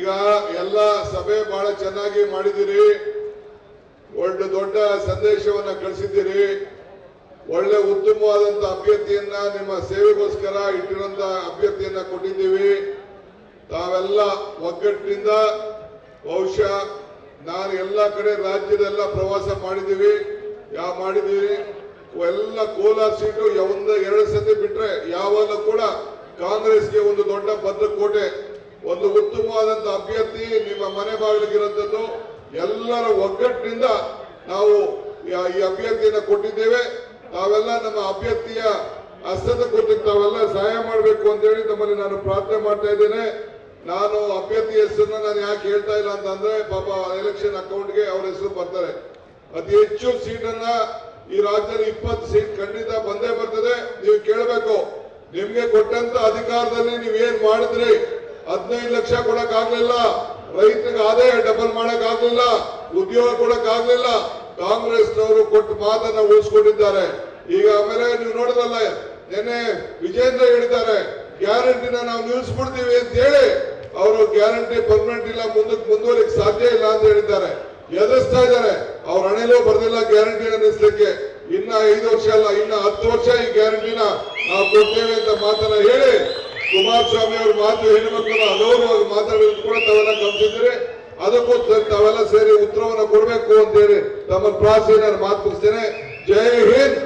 ಈಗ ಎಲ್ಲ ಸಭೆ ಬಹಳ ಚೆನ್ನಾಗಿ ಮಾಡಿದಿರಿ, ದೊಡ್ಡ ಸಂದೇಶವನ್ನ ಕಳಿಸಿದ್ದೀರಿ. ಒಳ್ಳೆ ಉತ್ತಮವಾದಂತ ಅಭ್ಯರ್ಥಿಯನ್ನ ನಿಮ್ಮ ಸೇವೆಗೋಸ್ಕರ ಇಟ್ಟಿರುವಂತ ಅಭ್ಯರ್ಥಿಯನ್ನ ಕೊಟ್ಟಿದ್ದೀವಿ. ತಾವೆಲ್ಲ ಒಗ್ಗಟ್ಟಿನಿಂದ ಬಹುಶಃ ನಾನು ಎಲ್ಲ ಕಡೆ ರಾಜ್ಯದೆಲ್ಲ ಪ್ರವಾಸ ಮಾಡಿದ್ದೀವಿ. ಎಲ್ಲ ಕೋಲಾರ ಸೀಟು ಎರಡು ಸತಿ ಬಿಟ್ರೆ ಯಾವಲ್ಲೂ ಕೂಡ ಕಾಂಗ್ರೆಸ್ಗೆ ಒಂದು ದೊಡ್ಡ ಭದ್ರಕೋಟೆ, ಒಂದು ಉತ್ತಮವಾದಂತ ಅಭ್ಯರ್ಥಿ ನಿಮ್ಮ ಮನೆ ಬಾಗಿಲಿಗಿರುವಂತದ್ದು. ಎಲ್ಲರ ಒಗ್ಗಟ್ಟಿನಿಂದ ನಾವು ಈ ಅಭ್ಯರ್ಥಿಯನ್ನ ಕೊಟ್ಟಿದ್ದೇವೆ. ತಾವೆಲ್ಲ ನಮ್ಮ ಅಭ್ಯರ್ಥಿಯ ಹಸ್ತದ ಕೊಟ್ಟಿಗೆ ತಾವೆಲ್ಲ ಸಹಾಯ ಮಾಡಬೇಕು ಅಂತ ಹೇಳಿ ತಮ್ಮಲ್ಲಿ ನಾನು ಪ್ರಾರ್ಥನೆ ಮಾಡ್ತಾ ಇದ್ದೇನೆ. ನಾನು ಅಭ್ಯರ್ಥಿ ಹೆಸರನ್ನ ನಾನು ಯಾಕೆ ಹೇಳ್ತಾ ಇಲ್ಲ ಅಂತಂದ್ರೆ, ಪಾಪ ಎಲೆಕ್ಷನ್ ಅಕೌಂಟ್ಗೆ ಅವ್ರ ಹೆಸರು ಬರ್ತಾರೆ. ಅತಿ ಹೆಚ್ಚು ಸೀಟನ್ನ ಈ ರಾಜ್ಯದಲ್ಲಿ 20 ಸೀಟ್ ಖಂಡಿತ ಬಂದೇ ಬರ್ತದೆ. ನೀವು ಕೇಳಬೇಕು, ನಿಮ್ಗೆ ಕೊಟ್ಟಂತ ಅಧಿಕಾರದಲ್ಲಿ ನೀವೇನ್ ಮಾಡಿದ್ರಿ? 15 ಲಕ್ಷ ಕೊಡಕ್ ಆಗ್ಲಿಲ್ಲ, ರೈತರಿಗೆ ಆದಾಯ ಡಬಲ್ ಮಾಡಕ್ ಆಗ್ಲಿಲ್ಲ, ಉದ್ಯೋಗ ಕೊಡಕ್ ಆಗ್ಲಿಲ್ಲ. ಕಾಂಗ್ರೆಸ್ನವರು ಕೊಟ್ಟ ಮಾತನ್ನ ಉಳಿಸ್ಕೊಂಡಿದ್ದಾರೆ. ಈಗ ಆಮೇಲೆ ನೀವು ನೋಡಿದ್ರಲ್ಲ, ನಿನ್ನೆ ವಿಜೇಂದ್ರ ಹೇಳಿದ್ದಾರೆ ಗ್ಯಾರಂಟಿನ ನಾವು ನಿಲ್ಲಿಸ್ಬಿಡ್ತೀವಿ ಅಂತ ಹೇಳಿ. ಅವರು ಗ್ಯಾರಂಟಿ ಪರ್ಮನೆಂಟ್ ಇಲ್ಲ, ಮುಂದಕ್ಕೆ ಮುಂದುವರಿಕ್ ಸಾಧ್ಯ ಇಲ್ಲ ಅಂತ ಹೇಳಿದ್ದಾರೆ. ಎದುರಿಸ್ತಾ ಇದ್ದಾರೆ. ಅವ್ರ ಹಣೆಲೂ ಬರ್ದಿಲ್ಲ ಗ್ಯಾರಂಟಿನ ನಿಲ್ಲಿಸಲಿಕ್ಕೆ. ಇನ್ನ 5 ವರ್ಷ ಅಲ್ಲ, ಇನ್ನ 10 ವರ್ಷ ಈ ಗ್ಯಾರಂಟಿನ ನಾವು ಕೊಡ್ತೇವೆ ಅಂತ ಮಾತನ್ನ ಹೇಳಿ, ಕುಮಾರಸ್ವಾಮಿ ಅವ್ರ ಮಾತು ಹೆಣ್ಮಕ್ಳನ್ನ ಅಗೌರವಾಗಿ ಮಾತಾಡೋದು ಕೂಡ ತಾವೆಲ್ಲ ಗಮನಿಸಿದ್ರೆ, ಅದಕ್ಕೂ ತಾವೆಲ್ಲ ಸೇರಿ ಉತ್ತರವನ್ನು ಕೊಡಬೇಕು ಅಂತ ಹೇಳಿ ತಮ್ಮ ಪ್ರಾರ್ಥನೆ ನಾನು ಮಾತು ಮುಗಿಸ್ತೇನೆ. ಜೈ ಹಿಂದ್.